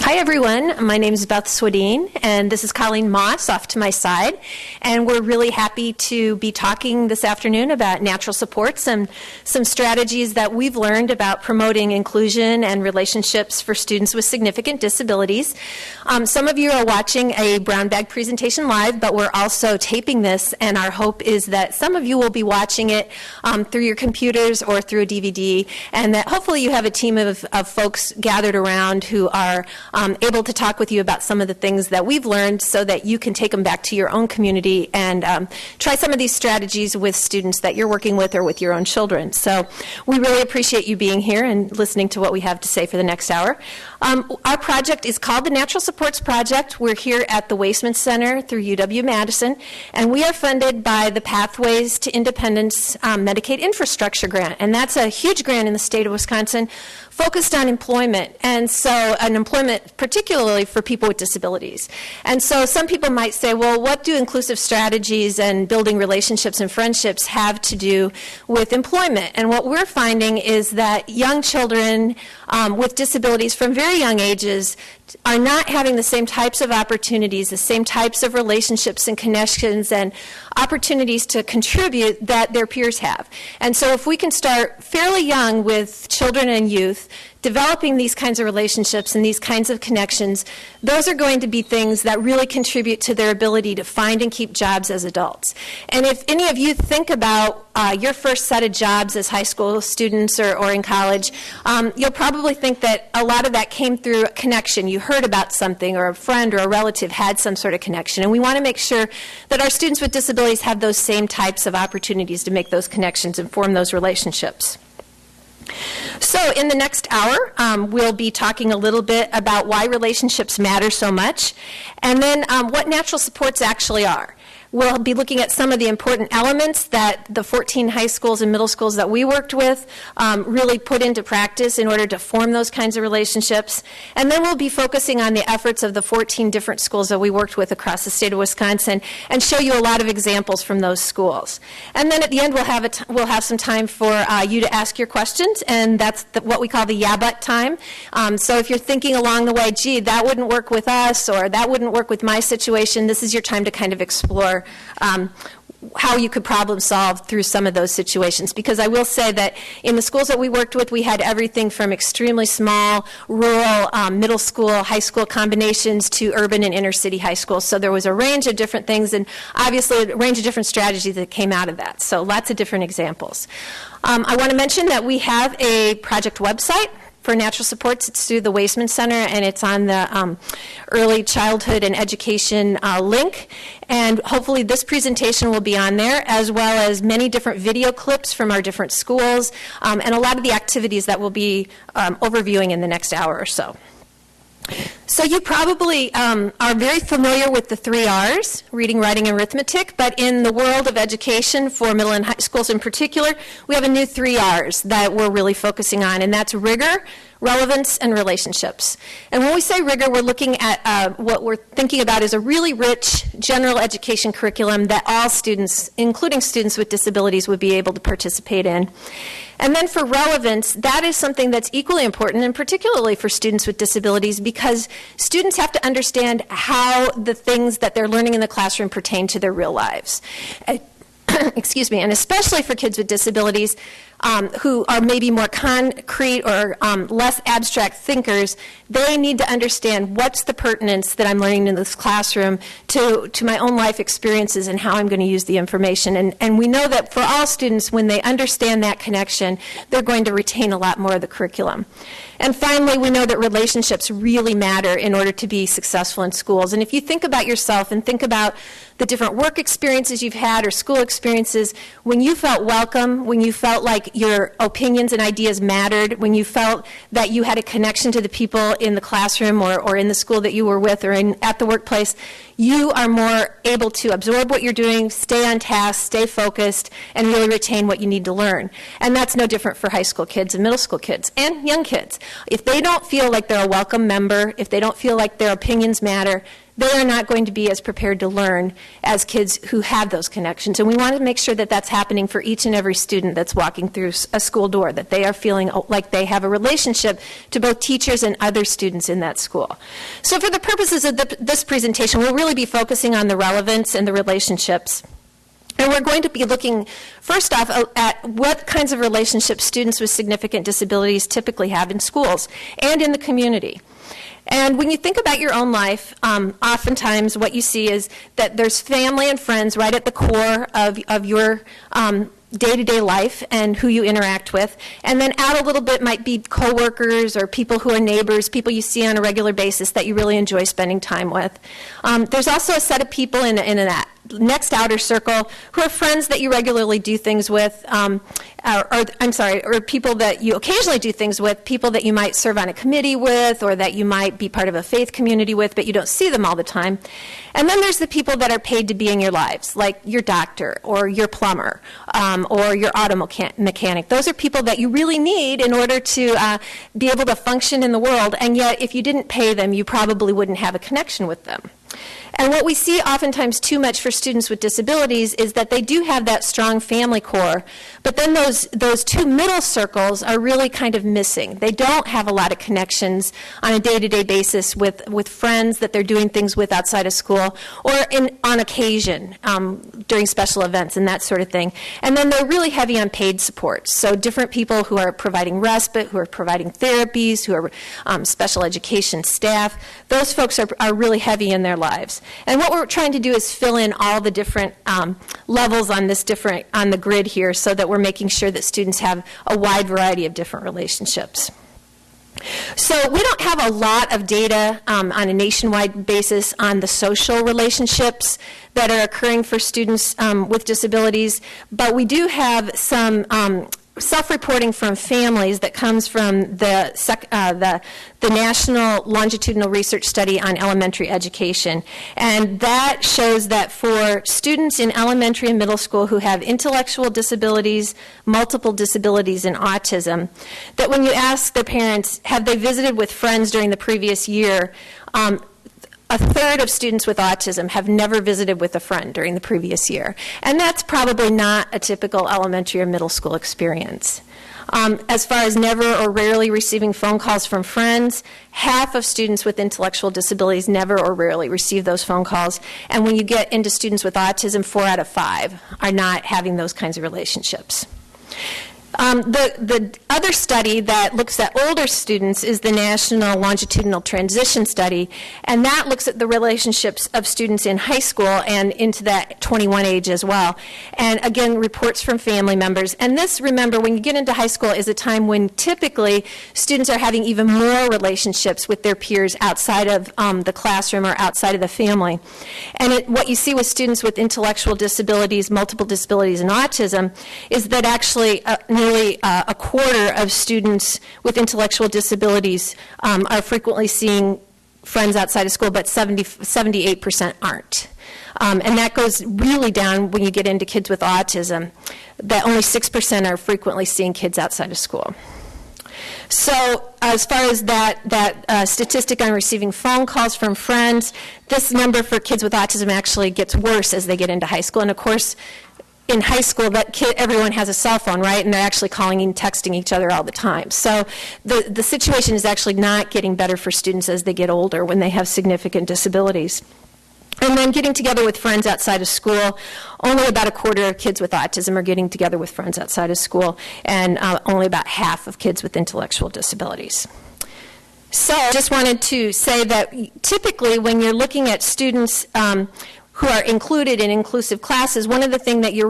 Hi everyone, my name is Beth Swadine and this is Colleen Moss off to my side, and we're really happy to be talking this afternoon about Natrual Supports and some strategies that we've learned about promoting inclusion and relationships for students with significant disabilities. Some of you are watching a brown bag presentation live, but we're also taping this, and our hope is that some of you will be watching it through your computers or through a DVD, and that hopefully you have a team of folks gathered around who are able to talk with you about some of the things that we've learned so that you can take them back to your own community and try some of these strategies with students that you're working with or with your own children. So we really appreciate you being here and listening to what we have to say for the next hour. Our project is called the Natrual Supports Project. We're here at the Waisman Center through UW-Madison, and we are funded by the Pathways to Independence Medicaid Infrastructure Grant, and that's a huge grant in the state of Wisconsin focused on employment, and so employment particularly for people with disabilities. And so some people might say, well, what do inclusive strategies and building relationships and friendships have to do with employment? And what we're finding is that young children with disabilities from very young ages are not having the same types of opportunities, the same types of relationships and connections and opportunities to contribute that their peers have. And so if we can start fairly young with children and youth, developing these kinds of relationships and these kinds of connections, those are going to be things that really contribute to their ability to find and keep jobs as adults. And if any of you think about your first set of jobs as high school students or in college, you'll probably think that a lot of that came through a connection. You heard about something, or a friend or a relative had some sort of connection. And we want to make sure that our students with disabilities have those same types of opportunities to make those connections and form those relationships. So in the next hour, we'll be talking a little bit about why relationships matter so much, and then what Natrual Supports actually are. We'll be looking at some of the important elements that the 14 high schools and middle schools that we worked with really put into practice in order to form those kinds of relationships. And then we'll be focusing on the efforts of the 14 different schools that we worked with across the state of Wisconsin and show you a lot of examples from those schools. And then at the end, we'll have some time for you to ask your questions, and that's what we call the yeah but time. So if you're thinking along the way, gee, that wouldn't work with us, or that wouldn't work with my situation, this is your time to kind of explore how you could problem solve through some of those situations. Because I will say that in the schools that we worked with, we had everything from extremely small, rural, middle school, high school combinations to urban and inner city high schools. So there was a range of different things, and obviously a range of different strategies that came out of that. So lots of different examples. I want to mention that we have a project website for Natrual Supports. It's through the Waisman Center, and it's on the Early Childhood and Education link. And hopefully this presentation will be on there, as well as many different video clips from our different schools, and a lot of the activities that we'll be overviewing in the next hour or so. So you probably are very familiar with the 3 R's, reading, writing, and arithmetic, but in the world of education for middle and high schools in particular, we have a new 3 R's that we're really focusing on, and that's rigor, relevance, and relationships. And when we say rigor, we're looking at what we're thinking about is a really rich general education curriculum that all students, including students with disabilities, would be able to participate in. And then for relevance, that is something that's equally important, and particularly for students with disabilities, because students have to understand how the things that they're learning in the classroom pertain to their real lives. Excuse me, and especially for kids with disabilities who are maybe more concrete or less abstract thinkers, they need to understand what's the pertinence that I'm learning in this classroom to my own life experiences and how I'm going to use the information. And we know that for all students, when they understand that connection, they're going to retain a lot more of the curriculum. And finally, we know that relationships really matter in order to be successful in schools. And if you think about yourself and think about the different work experiences you've had or school experiences, when you felt welcome, when you felt like your opinions and ideas mattered, when you felt that you had a connection to the people in the classroom or in the school that you were with or at the workplace, you are more able to absorb what you're doing, stay on task, stay focused, and really retain what you need to learn. And that's no different for high school kids and middle school kids and young kids. If they don't feel like they're a welcome member, if they don't feel like their opinions matter, they are not going to be as prepared to learn as kids who have those connections. And we want to make sure that that's happening for each and every student that's walking through a school door, that they are feeling like they have a relationship to both teachers and other students in that school. So for the purposes of this presentation, we'll really be focusing on the relevance and the relationships. And we're going to be looking, first off, at what kinds of relationships students with significant disabilities typically have in schools and in the community. And when you think about your own life, oftentimes what you see is that there's family and friends right at the core of your day-to-day life and who you interact with. And then out a little bit might be coworkers or people who are neighbors, people you see on a regular basis that you really enjoy spending time with. There's also a set of people in that next outer circle who are friends that you regularly do things with, or people that you occasionally do things with, people that you might serve on a committee with or that you might be part of a faith community with, but you don't see them all the time. And then there's the people that are paid to be in your lives, like your doctor or your plumber or your auto mechanic. Those are people that you really need in order to be able to function in the world, and yet if you didn't pay them, you probably wouldn't have a connection with them. And what we see oftentimes too much for students with disabilities is that they do have that strong family core, but then those two middle circles are really kind of missing. They don't have a lot of connections on a day-to-day basis with friends that they're doing things with outside of school or on occasion during special events and that sort of thing. And then they're really heavy on paid support. So different people who are providing respite, who are providing therapies, who are special education staff, those folks are really heavy in their lives. And what we're trying to do is fill in all the different levels on the grid here so that we're making sure that students have a wide variety of different relationships. So we don't have a lot of data on a nationwide basis on the social relationships that are occurring for students with disabilities, but we do have some self-reporting from families that comes from the National Longitudinal Research Study on Elementary Education. And that shows that for students in elementary and middle school who have intellectual disabilities, multiple disabilities, and autism, that when you ask their parents, have they visited with friends during the previous year, a third of students with autism have never visited with a friend during the previous year. And that's probably not a typical elementary or middle school experience. As far as never or rarely receiving phone calls from friends, half of students with intellectual disabilities never or rarely receive those phone calls. And when you get into students with autism, 4 out of 5 are not having those kinds of relationships. The other study that looks at older students is the National Longitudinal Transition Study, and that looks at the relationships of students in high school and into that 21 age as well. And again, reports from family members. And this, remember, when you get into high school is a time when typically students are having even more relationships with their peers outside of the classroom or outside of the family. And what you see with students with intellectual disabilities, multiple disabilities, and autism is that actually nearly a quarter of students with intellectual disabilities are frequently seeing friends outside of school, but 78% aren't. And that goes really down when you get into kids with autism, that only 6% are frequently seeing kids outside of school. So as far as that statistic on receiving phone calls from friends, this number for kids with autism actually gets worse as they get into high school. And of course, in high school, everyone has a cell phone, right? And they're actually calling and texting each other all the time. So the situation is actually not getting better for students as they get older when they have significant disabilities. And then getting together with friends outside of school, only about a quarter of kids with autism are getting together with friends outside of school, and only about half of kids with intellectual disabilities. So I just wanted to say that typically when you're looking at students who are included in inclusive classes, one of the things that you're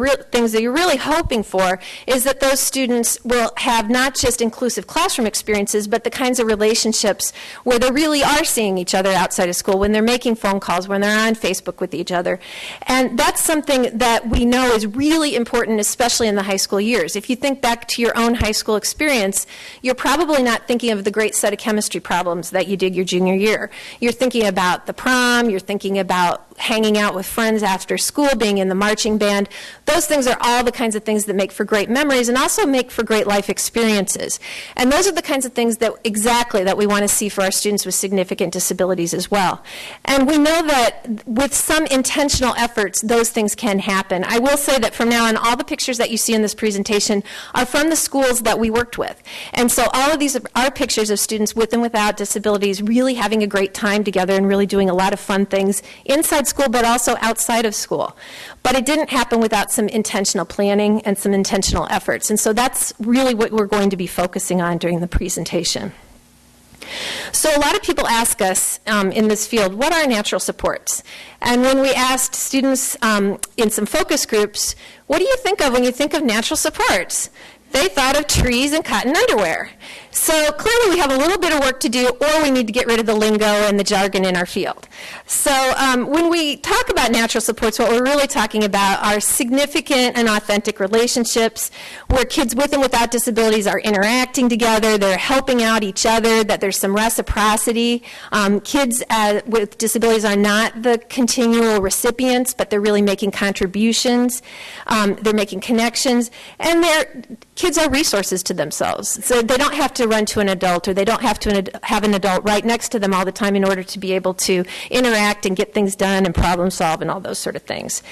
really hoping for is that those students will have not just inclusive classroom experiences, but the kinds of relationships where they really are seeing each other outside of school, when they're making phone calls, when they're on Facebook with each other. And that's something that we know is really important, especially in the high school years. If you think back to your own high school experience, you're probably not thinking of the great set of chemistry problems that you did your junior year. You're thinking about the prom, you're thinking about hanging out with with friends after school, being in the marching band. Those things are all the kinds of things that make for great memories and also make for great life experiences. And those are the kinds of things that we want to see for our students with significant disabilities as well. And we know that with some intentional efforts, those things can happen. I will say that from now on, all the pictures that you see in this presentation are from the schools that we worked with. And so all of these are pictures of students with and without disabilities really having a great time together and really doing a lot of fun things inside school but also outside of school. But it didn't happen without some intentional planning and some intentional efforts. And so that's really what we're going to be focusing on during the presentation. So a lot of people ask us in this field, what are natural supports? And when we asked students in some focus groups, what do you think of when you think of natural supports? They thought of trees and cotton underwear. So clearly we have a little bit of work to do, or we need to get rid of the lingo and the jargon in our field. So when we talk about natural supports, what we're really talking about are significant and authentic relationships where kids with and without disabilities are interacting together, they're helping out each other, that there's some reciprocity. Kids with disabilities are not the continual recipients, but they're really making contributions. They're making connections, and kids are resources to themselves. So they don't have to run to an adult, or they don't have to have an adult right next to them all the time in order to be able to interact and get things done and problem solve and all those sort of things.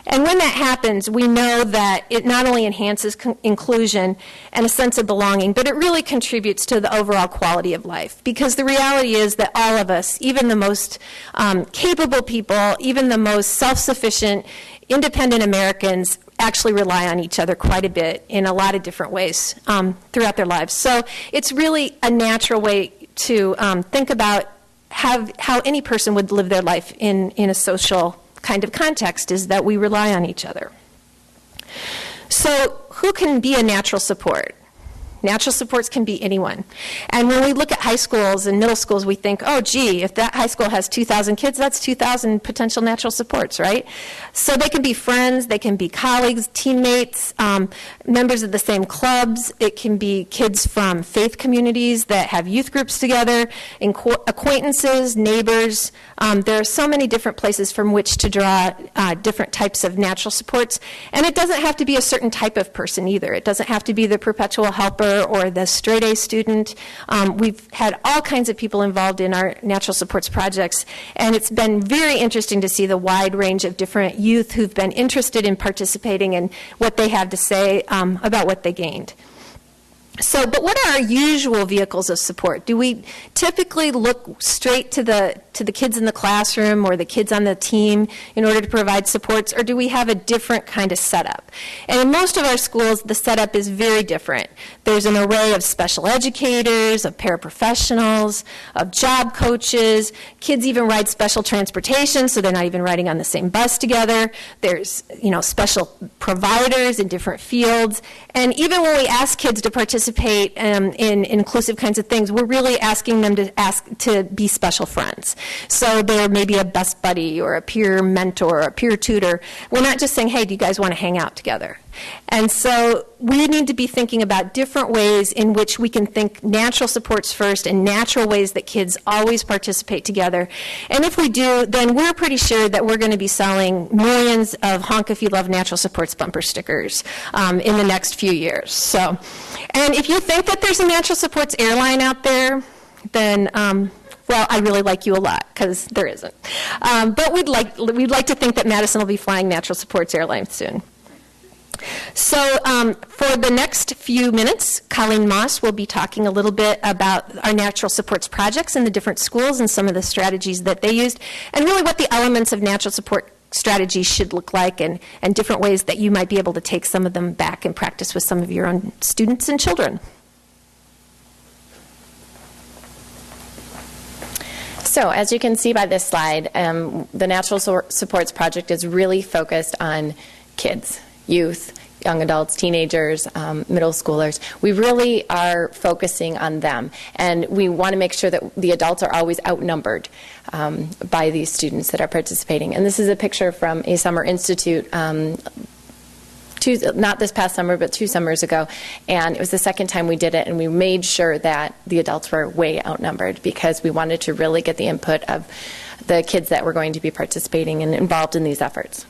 And when that happens, we know that it not only enhances inclusion and a sense of belonging, but it really contributes to the overall quality of life. Because the reality is that all of us, even the most capable people, even the most self-sufficient, independent Americans, actually rely on each other quite a bit in a lot of different ways throughout their lives. So it's really a natural way to think about how any person would live their life in a social kind of context, is that we rely on each other. So who can be a natural support? Natural supports can be anyone. And when we look at high schools and middle schools, we think, oh, gee, if that high school has 2,000 kids, that's 2,000 potential natural supports, right? So they can be friends, they can be colleagues, teammates, members of the same clubs. It can be kids from faith communities that have youth groups together, acquaintances, neighbors. There are so many different places from which to draw different types of natural supports. And it doesn't have to be a certain type of person either. It doesn't have to be the perpetual helper or the straight-A student. We've had all kinds of people involved in our natural supports projects, and it's been very interesting to see the wide range of different youth who've been interested in participating and what they have to say about what they gained. So, but what are our usual vehicles of support? Do we typically look straight to the kids in the classroom or the kids on the team in order to provide supports, or do we have a different kind of setup? And in most of our schools, the setup is very different. There's an array of special educators, of paraprofessionals, of job coaches. Kids even ride special transportation, so they're not even riding on the same bus together. There's, special providers in different fields. And even when we ask kids to participate in inclusive kinds of things, we're really asking them to be special friends. So there may be a best buddy or a peer mentor or a peer tutor. We're not just saying, hey, do you guys want to hang out together? And so we need to be thinking about different ways in which we can think natural supports first and natural ways that kids always participate together. And if we do, then we're pretty sure that we're going to be selling millions of Honk If You Love Natural Supports bumper stickers in the next few years. So, and if you think that there's a natural supports airline out there, then well, I really like you a lot, because there isn't. But we'd like to think that Madison will be flying natural supports airlines soon. So for the next few minutes, Colleen Moss will be talking a little bit about our natural supports projects in the different schools and some of the strategies that they used, and really what the elements of natural support strategies should look like, and different ways that you might be able to take some of them back and practice with some of your own students and children. So as you can see by this slide, the Natural Supports Project is really focused on kids, youth, young adults, teenagers, middle schoolers. We really are focusing on them, and we want to make sure that the adults are always outnumbered by these students that are participating. And this is a picture from a Summer Institute 2 not this past summer, but 2 summers ago. And it was the second time we did it, and we made sure that the adults were way outnumbered because we wanted to really get the input of the kids that were going to be participating and involved in these efforts.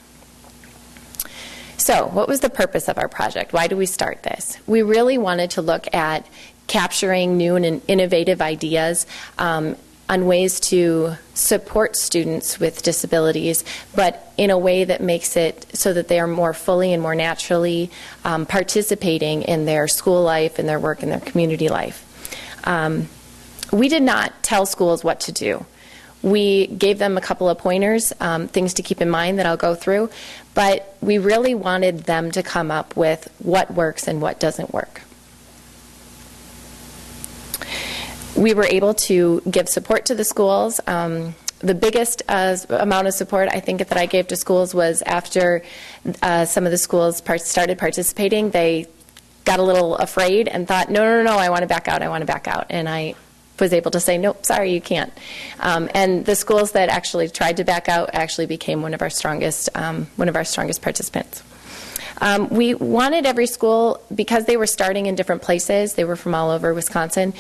So, what was the purpose of our project? Why did we start this? We really wanted to look at capturing new and innovative ideas on ways to support students with disabilities, but in a way that makes it so that they are more fully and more naturally participating in their school life, in their work, in their community life. We did not tell schools what to do. We gave them a couple of pointers, things to keep in mind that I'll go through, but we really wanted them to come up with what works and what doesn't work. We were able to give support to the schools. The biggest amount of support I think that I gave to schools was after some of the schools started participating. They got a little afraid and thought, no, I want to back out, And I was able to say, nope, sorry, you can't. And the schools that actually tried to back out actually became one of our strongest participants. We wanted every school, because they were starting in different places, they were from all over Wisconsin,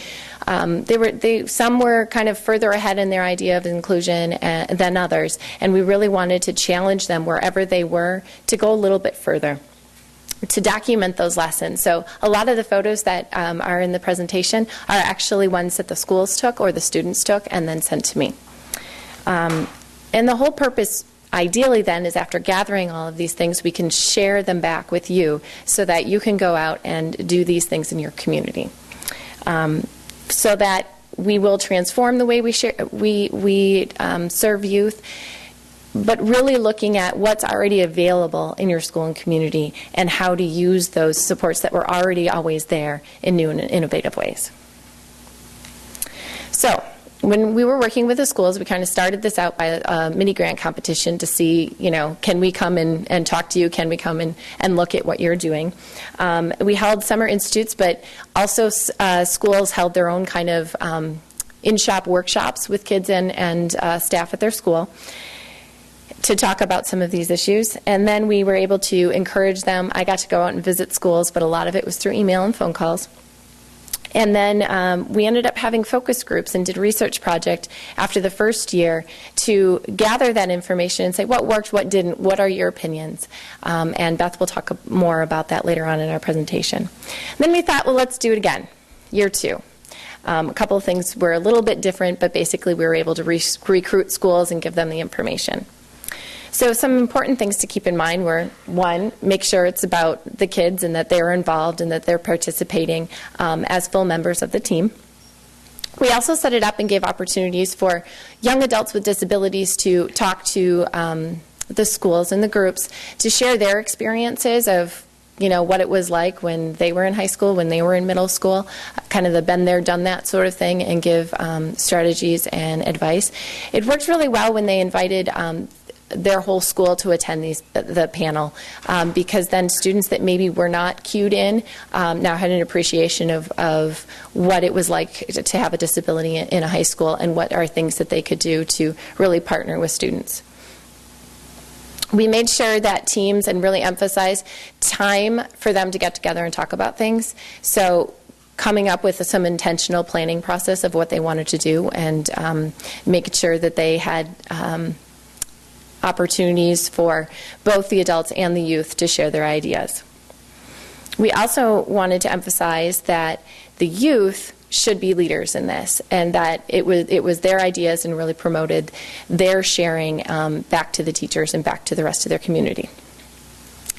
some were kind of further ahead in their idea of inclusion than others, and we really wanted to challenge them wherever they were to go a little bit further, to document those lessons. So a lot of the photos that are in the presentation are actually ones that the schools took or the students took and then sent to me. And the whole purpose ideally then is, after gathering all of these things, we can share them back with you so that you can go out and do these things in your community. So that we will transform the way we serve youth, but really looking at what's already available in your school and community and how to use those supports that were already always there in new and innovative ways. So, when we were working with the schools, we kind of started this out by a mini grant competition to see, can we come and talk to you? Can we come and look at what you're doing? We held summer institutes, but also schools held their own kind of in-shop workshops with kids and staff at their school to talk about some of these issues. And then we were able to encourage them. I got to go out and visit schools, but a lot of it was through email and phone calls. And then we ended up having focus groups and did a research project after the first year to gather that information and say what worked, what didn't, what are your opinions. And Beth will talk more about that later on in our presentation. And then we thought, well, let's do it again, year 2. A couple of things were a little bit different, but basically we were able to recruit schools and give them the information. So some important things to keep in mind were, 1, make sure it's about the kids and that they're involved and that they're participating as full members of the team. We also set it up and gave opportunities for young adults with disabilities to talk to the schools and the groups to share their experiences of what it was like when they were in high school, when they were in middle school, kind of the been there, done that sort of thing, and give strategies and advice. It worked really well when they invited their whole school to attend the panel, because then students that maybe were not cued in now had an appreciation of what it was like to have a disability in a high school and what are things that they could do to really partner with students. We made sure that teams and really emphasize time for them to get together and talk about things. So coming up with some intentional planning process of what they wanted to do and making sure that they had opportunities for both the adults and the youth to share their ideas. We also wanted to emphasize that the youth should be leaders in this, and that it was their ideas and really promoted their sharing back to the teachers and back to the rest of their community.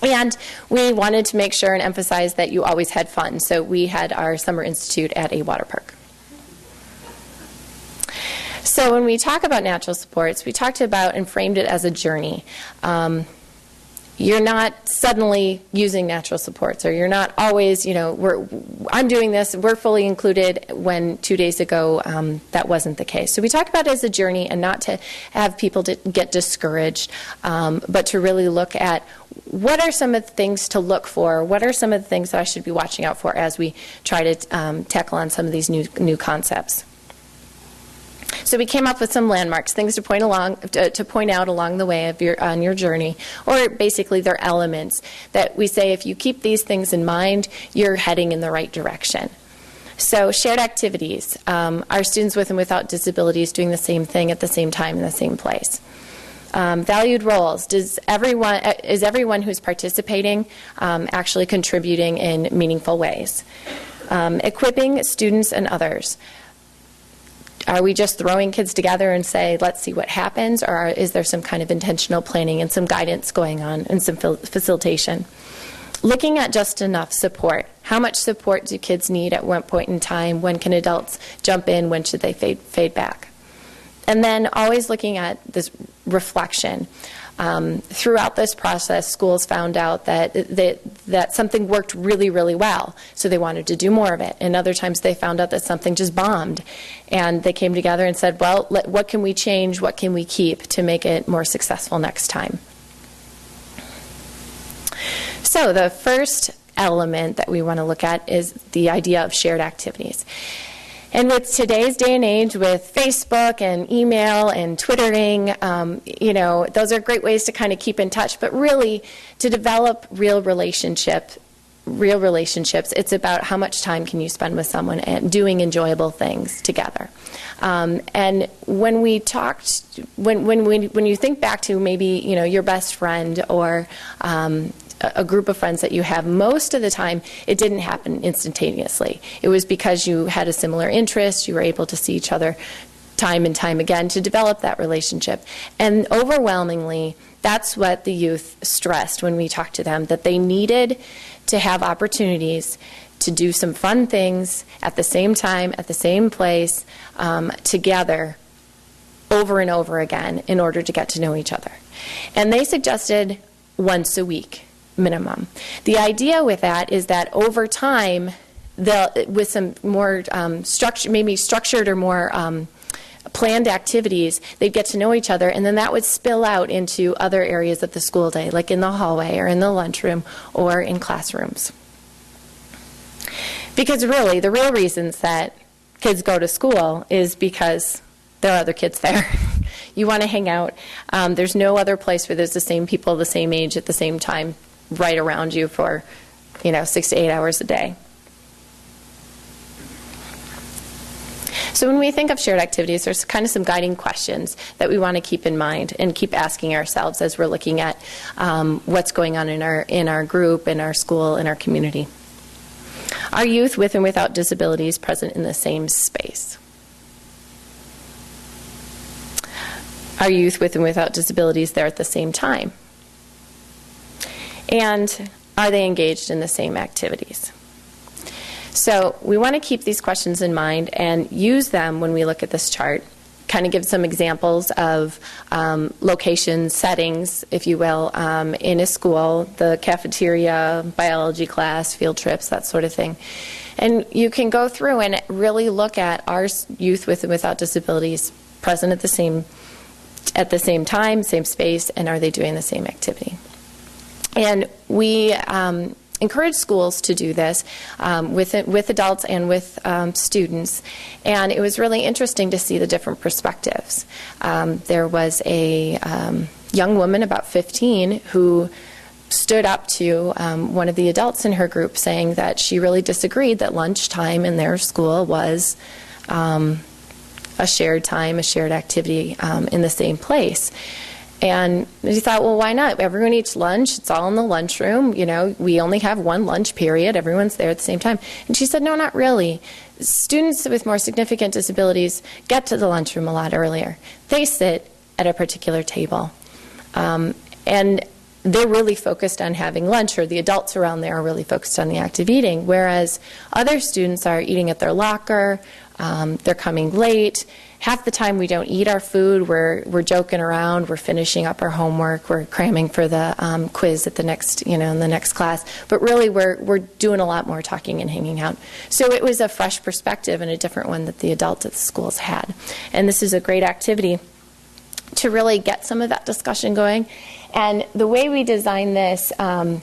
And we wanted to make sure and emphasize that you always had fun, so we had our summer institute at a water park. So when we talk about natural supports, we talked about and framed it as a journey. You're not suddenly using natural supports, or you're not always, I'm doing this, we're fully included, when 2 days ago that wasn't the case. So we talk about it as a journey, and not to have people to get discouraged, but to really look at what are some of the things to look for, what are some of the things that I should be watching out for as we try to tackle on some of these new concepts. So we came up with some landmarks, things to point out along the way on your journey, or basically they're elements that we say if you keep these things in mind, you're heading in the right direction. So shared activities, are students with and without disabilities doing the same thing at the same time in the same place? Valued roles, is everyone who's participating actually contributing in meaningful ways? Equipping students and others. Are we just throwing kids together and say, let's see what happens, or is there some kind of intentional planning and some guidance going on and some facilitation? Looking at just enough support. How much support do kids need at one point in time? When can adults jump in? When should they fade back? And then always looking at this reflection. Throughout this process, schools found out that something worked really, really well, so they wanted to do more of it. And other times they found out that something just bombed, and they came together and said, well, what can we change, what can we keep to make it more successful next time? So the first element that we want to look at is the idea of shared activities. And with today's day and age, with Facebook and email and Twittering, those are great ways to kind of keep in touch. But really, to develop real relationships, it's about how much time can you spend with someone and doing enjoyable things together. And when we talked, when you think back to maybe your best friend or a group of friends that you have, most of the time it didn't happen instantaneously. It was because you had a similar interest, you were able to see each other time and time again to develop that relationship. And overwhelmingly, that's what the youth stressed when we talked to them, that they needed to have opportunities to do some fun things at the same time, at the same place, together over and over again in order to get to know each other. And they suggested once a week minimum. The idea with that is that over time, with some more structured or more planned activities, they'd get to know each other, and then that would spill out into other areas of the school day, like in the hallway or in the lunchroom or in classrooms. Because really, the real reasons that kids go to school is because there are other kids there. You want to hang out. There's no other place where there's the same people the same age at the same time right around you for 6 to 8 hours a day. So when we think of shared activities, there's kind of some guiding questions that we want to keep in mind and keep asking ourselves as we're looking at what's going on in our group, in our school, in our community. Are youth with and without disabilities present in the same space? Are youth with and without disabilities there at the same time? And are they engaged in the same activities? So we want to keep these questions in mind and use them when we look at this chart. Kind of give some examples of locations, settings, if you will, in a school, the cafeteria, biology class, field trips, that sort of thing. And you can go through and really look at our youth with and without disabilities present at the same time, same space, and are they doing the same activity? And we encourage schools to do this with adults and with students. And it was really interesting to see the different perspectives. There was a young woman, about 15, who stood up to one of the adults in her group saying that she really disagreed that lunchtime in their school was a shared time, a shared activity in the same place. And she thought, well, why not? Everyone eats lunch. It's all in the lunchroom. We only have one lunch period. Everyone's there at the same time. And she said, no, not really. Students with more significant disabilities get to the lunchroom a lot earlier. They sit at a particular table. And they're really focused on having lunch, or the adults around there are really focused on the active eating, whereas other students are eating at their locker, they're coming late. Half the time we don't eat our food, we're joking around, we're finishing up our homework, we're cramming for the quiz at the next, in the next class, but really we're doing a lot more talking and hanging out. So it was a fresh perspective and a different one that the adults at the schools had. And this is a great activity to really get some of that discussion going. And the way we design this, and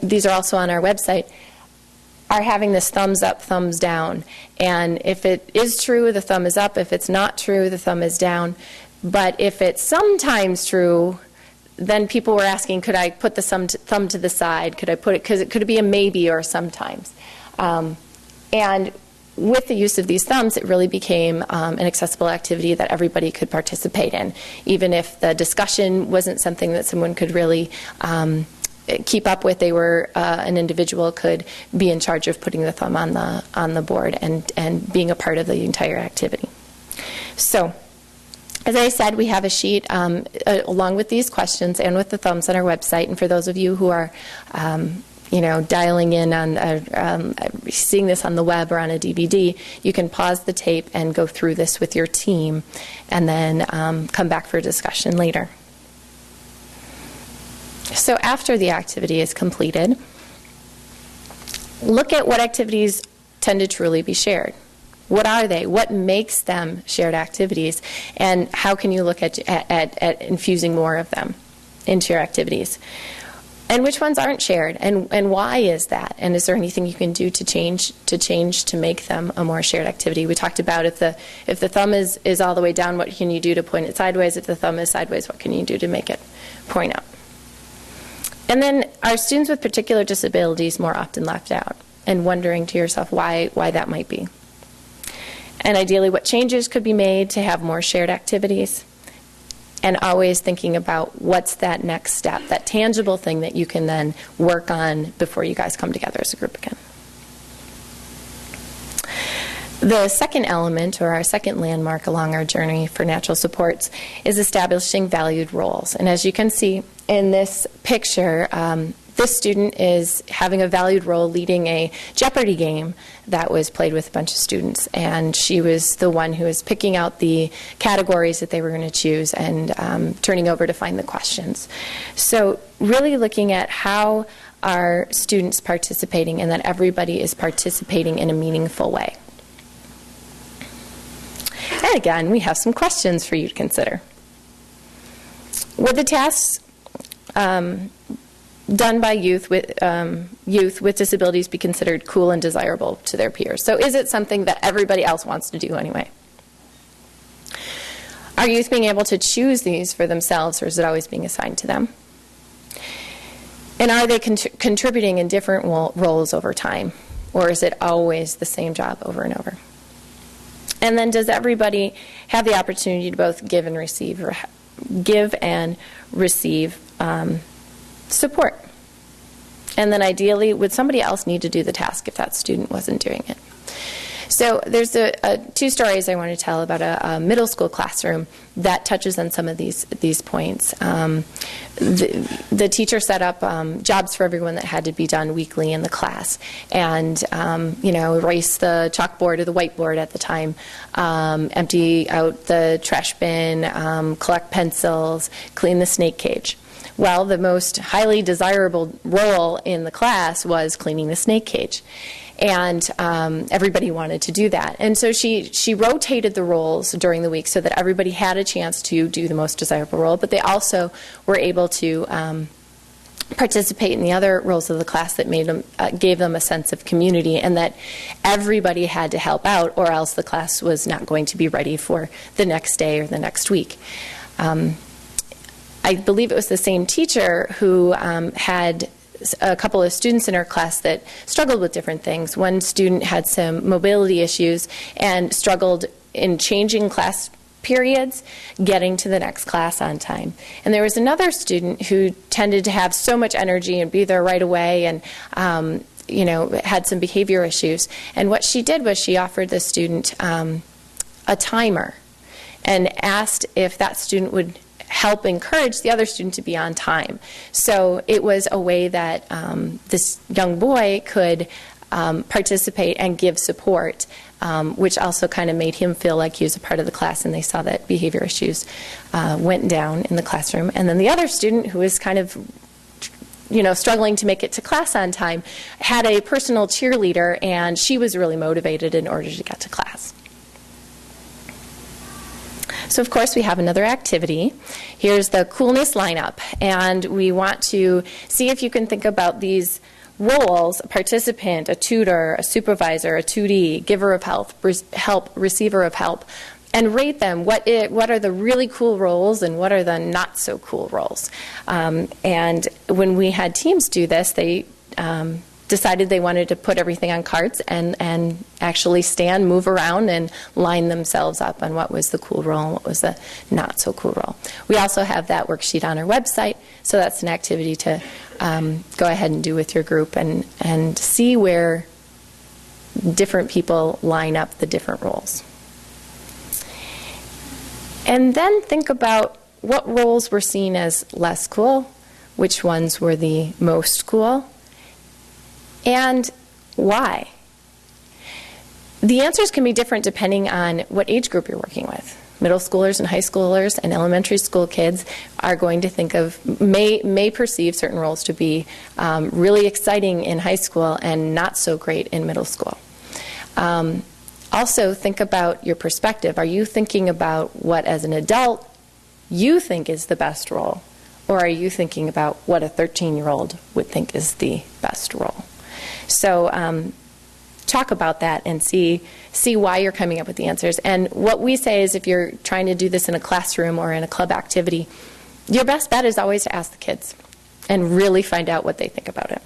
these are also on our website, are having this thumbs up, thumbs down. And if it is true, the thumb is up. If it's not true, the thumb is down. But if it's sometimes true, then people were asking, could I put the thumb to the side? Could I put it, because it could be a maybe or sometimes. And with the use of these thumbs, it really became an accessible activity that everybody could participate in, even if the discussion wasn't something that someone could really keep up with. They were an individual could be in charge of putting the thumb on the board and being a part of the entire activity. So, as I said, we have a sheet along with these questions and with the thumbs on our website. And for those of you who are dialing in on seeing this on the web or on a DVD, you can pause the tape and go through this with your team and then come back for discussion later. So after the activity is completed, look at what activities tend to truly be shared. What are they? What makes them shared activities? And how can you look at infusing more of them into your activities? And which ones aren't shared? And why is that? And is there anything you can do to change to make them a more shared activity? We talked about if the thumb is all the way down, what can you do to point it sideways? If the thumb is sideways, what can you do to make it point up? And then are students with particular disabilities more often left out? And wondering to yourself why that might be. And ideally, what changes could be made to have more shared activities? And always thinking about what's that next step, that tangible thing that you can then work on before you guys come together as a group again. The second element, or our second landmark along our journey for natural supports, is establishing valued roles. And as you can see in this picture, this student is having a valued role leading a Jeopardy game that was played with a bunch of students. And she was the one who was picking out the categories that they were going to choose and turning over to find the questions. So really looking at how are students participating and that everybody is participating in a meaningful way. And again, we have some questions for you to consider. Would the tasks done by youth with disabilities be considered cool and desirable to their peers? So is it something that everybody else wants to do anyway? Are youth being able to choose these for themselves, or is it always being assigned to them? And are they contributing in different roles over time, or is it always the same job over and over? And then does everybody have the opportunity to both give and receive, or support? And then ideally, would somebody else need to do the task if that student wasn't doing it? So there's two stories I want to tell about a middle school classroom that touches on some of these points. The teacher set up jobs for everyone that had to be done weekly in the class, and erase the chalkboard or the whiteboard at the time, empty out the trash bin, collect pencils, clean the snake cage. Well, the most highly desirable role in the class was cleaning the snake cage. And everybody wanted to do that. And so she rotated the roles during the week so that everybody had a chance to do the most desirable role, but they also were able to participate in the other roles of the class that gave them a sense of community, and that everybody had to help out, or else the class was not going to be ready for the next day or the next week. I believe it was the same teacher who had a couple of students in her class that struggled with different things. One student had some mobility issues and struggled in changing class periods, getting to the next class on time. And there was another student who tended to have so much energy and be there right away, and had some behavior issues. And what she did was she offered the student a timer and asked if that student would help encourage the other student to be on time. So it was a way that this young boy could participate and give support, which also kind of made him feel like he was a part of the class, and they saw that behavior issues went down in the classroom. And then the other student, who was kind of struggling to make it to class on time, had a personal cheerleader, and she was really motivated in order to get to class. So of course we have another activity. Here's the COOLNESS lineup, and we want to see if you can think about these roles: a participant, a tutor, a supervisor, a tutee, giver of help, receiver of help, and rate them. What are the really cool roles and what are the not so cool roles? And when we had teams do this, they decided they wanted to put everything on cards and actually stand, move around, and line themselves up on what was the cool role and what was the not so cool role. We also have that worksheet on our website, so that's an activity to go ahead and do with your group and see where different people line up the different roles. And then think about what roles were seen as less cool, which ones were the most cool, and why. The answers can be different depending on what age group you're working with. Middle schoolers and high schoolers and elementary school kids are going to think of, may perceive certain roles to be really exciting in high school and not so great in middle school. Also, think about your perspective. Are you thinking about what, as an adult, you think is the best role? Or are you thinking about what a 13-year-old would think is the best role? So talk about that and see why you're coming up with the answers. And what we say is, if you're trying to do this in a classroom or in a club activity, your best bet is always to ask the kids and really find out what they think about it.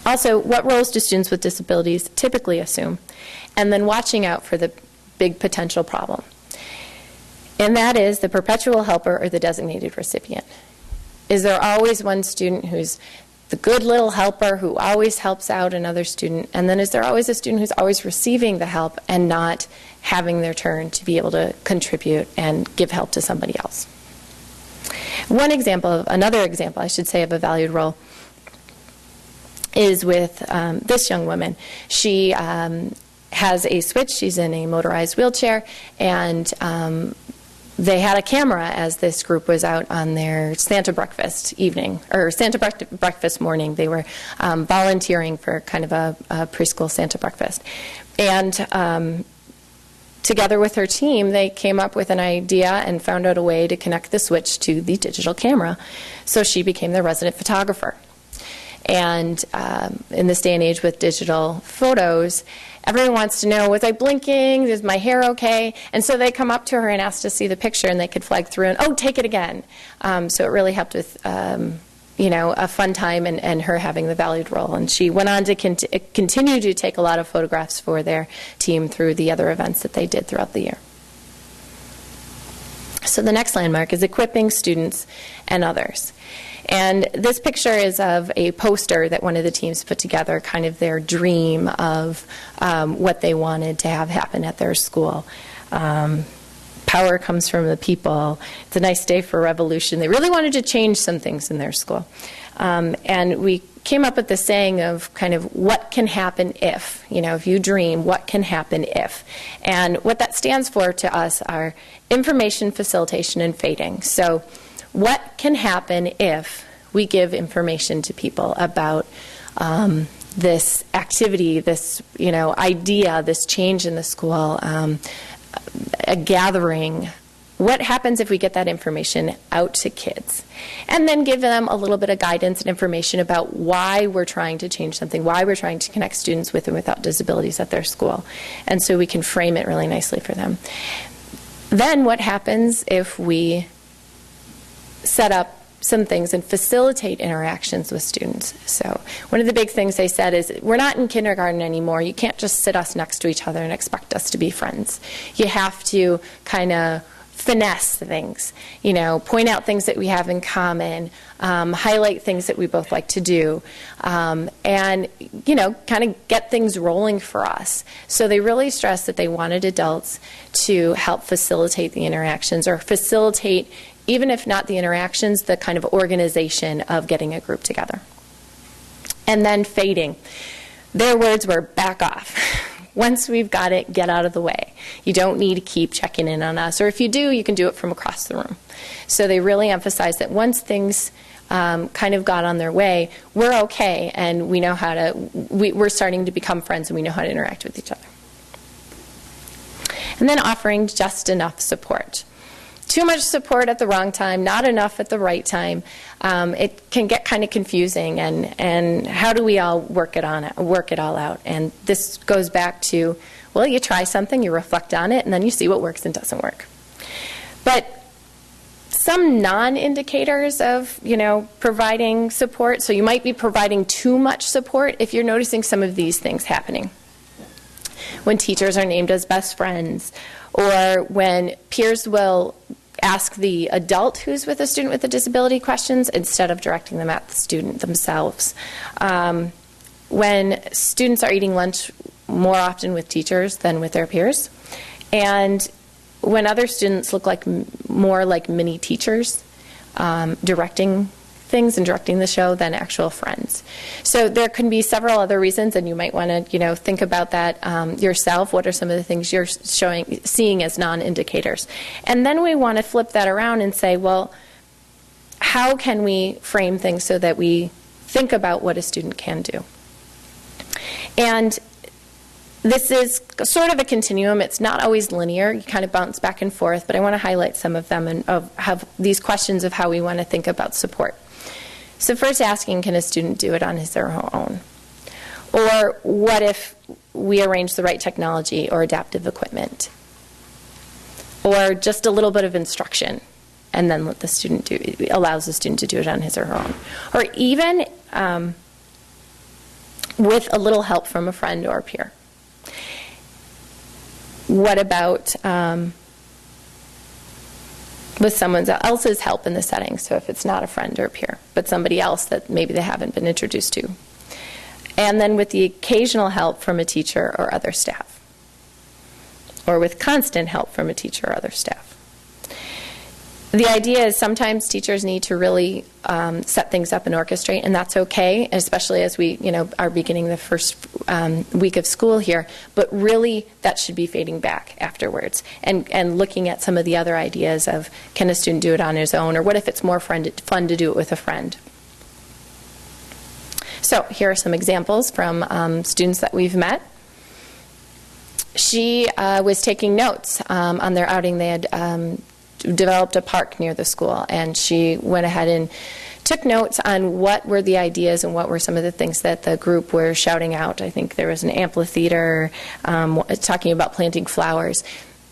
Also, what roles do students with disabilities typically assume? And then watching out for the big potential problem. And that is the perpetual helper or the designated recipient. Is there always one student who's the good little helper who always helps out another student? And then is there always a student who's always receiving the help and not having their turn to be able to contribute and give help to somebody else? Another example, I should say, of a valued role is with this young woman. She has a switch. She's in a motorized wheelchair, and they had a camera as this group was out on their Santa breakfast evening, or Santa breakfast morning. They were volunteering for kind of a preschool Santa breakfast. And together with her team, they came up with an idea and found out a way to connect the switch to the digital camera. So she became the resident photographer. And in this day and age with digital photos, everyone wants to know, was I blinking? Is my hair okay? And so they come up to her and ask to see the picture, and they could flag through and, oh, take it again. So it really helped with, a fun time and her having the valued role. And she went on to continue to take a lot of photographs for their team through the other events that they did throughout the year. So the next landmark is equipping students and others. And this picture is of a poster that one of the teams put together, kind of their dream of what they wanted to have happen at their school. Power comes from the people. It's a nice day for revolution. They really wanted to change some things in their school. And we came up with the saying of kind of what can happen if. If you dream, what can happen if? And what that stands for to us are information, facilitation, and fading. So what can happen if we give information to people about this activity, this idea, this change in the school, a gathering? What happens if we get that information out to kids? And then give them a little bit of guidance and information about why we're trying to change something, why we're trying to connect students with and without disabilities at their school. And so we can frame it really nicely for them. Then what happens if we set up some things and facilitate interactions with students? So one of the big things they said is, we're not in kindergarten anymore. You can't just sit us next to each other and expect us to be friends. You have to kind of finesse things, point out things that we have in common, highlight things that we both like to do, and, kind of get things rolling for us. So they really stressed that they wanted adults to help facilitate the interactions, or facilitate, even if not the interactions, the kind of organization of getting a group together. And then fading. Their words were, back off. Once we've got it, get out of the way. You don't need to keep checking in on us. Or if you do, you can do it from across the room. So they really emphasized that once things kind of got on their way, we're okay, and we know how to, we're starting to become friends, and we know how to interact with each other. And then offering just enough support. too much support at the wrong time, not enough at the right time. It can get kind of confusing, and how do we all work it all out? And this goes back to, well, you try something, you reflect on it, and then you see what works and doesn't work. But some non-indicators of, providing support, so you might be providing too much support if you're noticing some of these things happening. When teachers are named as best friends, or when peers will ask the adult who's with a student with a disability questions instead of directing them at the student themselves. When students are eating lunch more often with teachers than with their peers. And when other students look more like mini teachers, directing things and directing the show than actual friends. So there can be several other reasons, and you might want to, think about that yourself. What are some of the things you're seeing as non-indicators? And then we want to flip that around and say, well, how can we frame things so that we think about what a student can do? And this is sort of a continuum. It's not always linear. You kind of bounce back and forth, but I want to highlight some of them and have these questions of how we want to think about support. So first asking, can a student do it on his or her own? Or what if we arrange the right technology or adaptive equipment? Or just a little bit of instruction and then let the student allows the student to do it on his or her own. Or even with a little help from a friend or a peer. What about with someone else's help in the setting? So if it's not a friend or a peer, but somebody else that maybe they haven't been introduced to. And then with the occasional help from a teacher or other staff. Or with constant help from a teacher or other staff. The idea is sometimes teachers need to really set things up and orchestrate, and that's okay, especially as we are beginning the first week of school here. But really, that should be fading back afterwards, and looking at some of the other ideas of, can a student do it on his own, or what if it's more fun to do it with a friend? So here are some examples from students that we've met. She was taking notes on their outing. They had developed a park near the school, and she went ahead and took notes on what were the ideas and what were some of the things that the group were shouting out. I think there was an amphitheater, talking about planting flowers.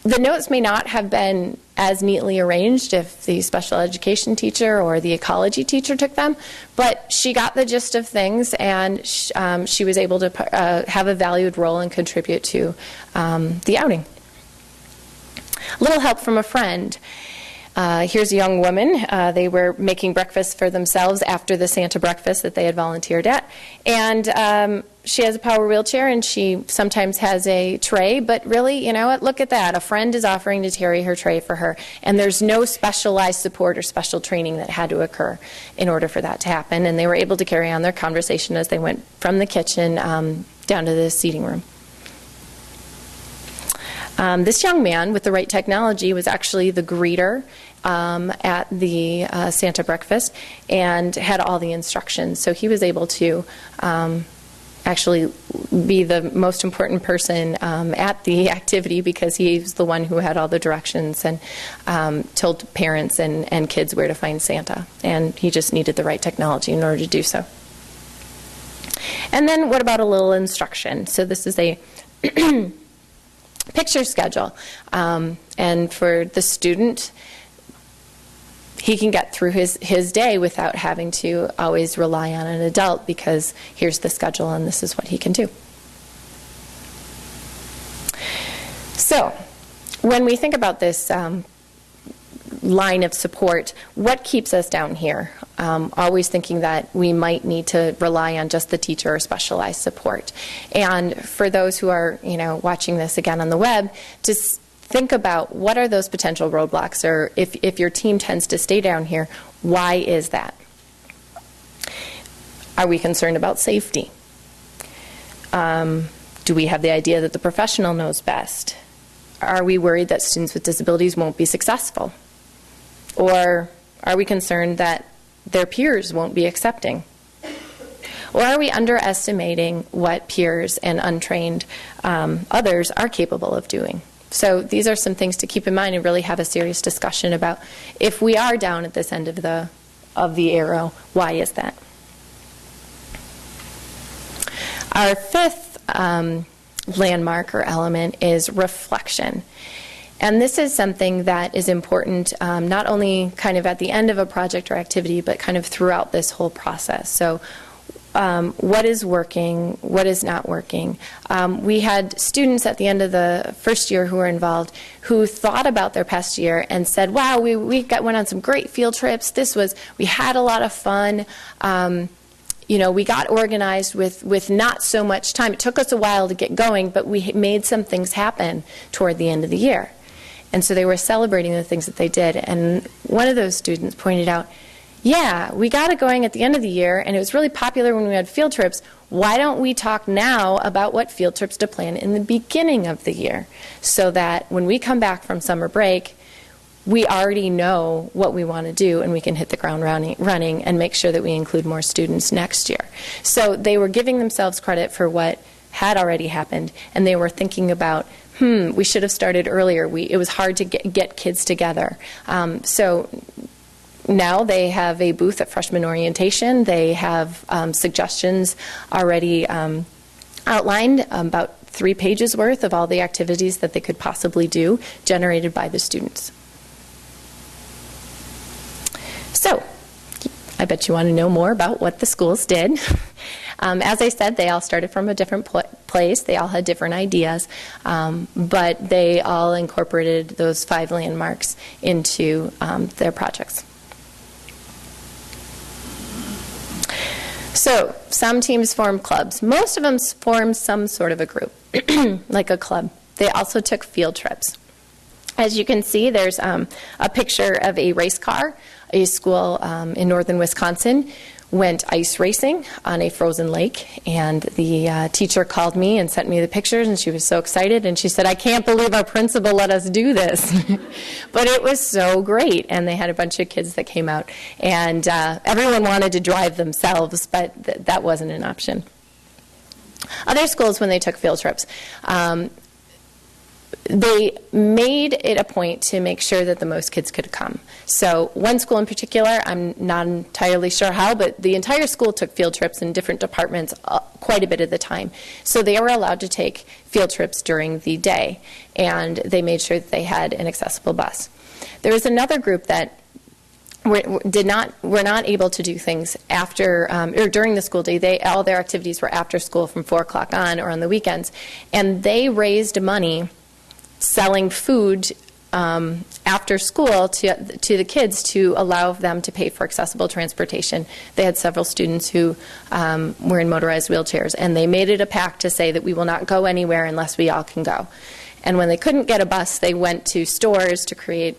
The notes may not have been as neatly arranged if the special education teacher or the ecology teacher took them, but she got the gist of things, and she was able to have a valued role and contribute to the outing. A little help from a friend. Here's a young woman. They were making breakfast for themselves after the Santa breakfast that they had volunteered at. And she has a power wheelchair, and she sometimes has a tray. But really, you know what? Look at that. A friend is offering to carry her tray for her. And there's no specialized support or special training that had to occur in order for that to happen. And they were able to carry on their conversation as they went from the kitchen down to the seating room. This young man with the right technology was actually the greeter at the Santa breakfast and had all the instructions. So he was able to actually be the most important person at the activity, because he was the one who had all the directions and told parents and kids where to find Santa. And he just needed the right technology in order to do so. And then what about a little instruction? So this is a picture schedule, and for the student, he can get through his day without having to always rely on an adult, because here's the schedule and this is what he can do. So when we think about this line of support, what keeps us down here? Always thinking that we might need to rely on just the teacher or specialized support. And for those who are, watching this again on the web, just think about what are those potential roadblocks, or if your team tends to stay down here, why is that? Are we concerned about safety? Do we have the idea that the professional knows best? Are we worried that students with disabilities won't be successful? Or are we concerned that their peers won't be accepting? Or are we underestimating what peers and untrained others are capable of doing? So these are some things to keep in mind and really have a serious discussion about if we are down at this end of the arrow, why is that? Our fifth landmark or element is reflection. And this is something that is important not only kind of at the end of a project or activity, but kind of throughout this whole process. So what is working, what is not working. We had students at the end of the first year who were involved who thought about their past year and said, wow, we went on some great field trips. We had a lot of fun. We got organized with not so much time. It took us a while to get going, but we made some things happen toward the end of the year. And so they were celebrating the things that they did. And one of those students pointed out, yeah, we got it going at the end of the year, and it was really popular when we had field trips. Why don't we talk now about what field trips to plan in the beginning of the year so that when we come back from summer break, we already know what we want to do and we can hit the ground running and make sure that we include more students next year. So they were giving themselves credit for what had already happened, and they were thinking about, we should have started earlier. It was hard to get kids together. So now they have a booth at freshman orientation. They have suggestions already outlined, about 3 pages worth of all the activities that they could possibly do, generated by the students. So, I bet you want to know more about what the schools did. As I said, they all started from a different place. They all had different ideas, but they all incorporated those 5 landmarks into their projects. So, some teams formed clubs. Most of them formed some sort of a group, like a club. They also took field trips. As you can see, there's a picture of a race car. A school in northern Wisconsin went ice racing on a frozen lake, and the teacher called me and sent me the pictures, and she was so excited, and she said, I can't believe our principal let us do this. But it was so great, and they had a bunch of kids that came out, and everyone wanted to drive themselves, but that wasn't an option. Other schools, when they took field trips, they made it a point to make sure that the most kids could come. So one school in particular, I'm not entirely sure how, but the entire school took field trips in different departments quite a bit of the time. So they were allowed to take field trips during the day, and they made sure that they had an accessible bus. There was another group that were not able to do things after or during the school day. All their activities were after school from 4 o'clock on or on the weekends, and they raised money selling food after school to the kids to allow them to pay for accessible transportation. They had several students who were in motorized wheelchairs, and they made it a pact to say that we will not go anywhere unless we all can go. And when they couldn't get a bus, they went to stores to create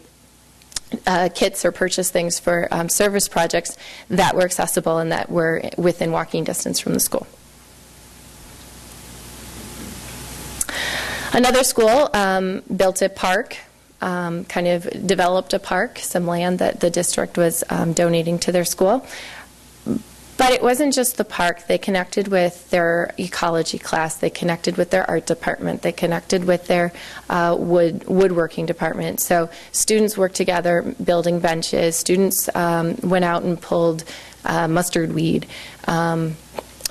kits or purchase things for service projects that were accessible and that were within walking distance from the school. Another school built a park, kind of developed a park, some land that the district was donating to their school. But it wasn't just the park. They connected with their ecology class. They connected with their art department. They connected with their woodworking department. So students worked together building benches. Students went out and pulled mustard weed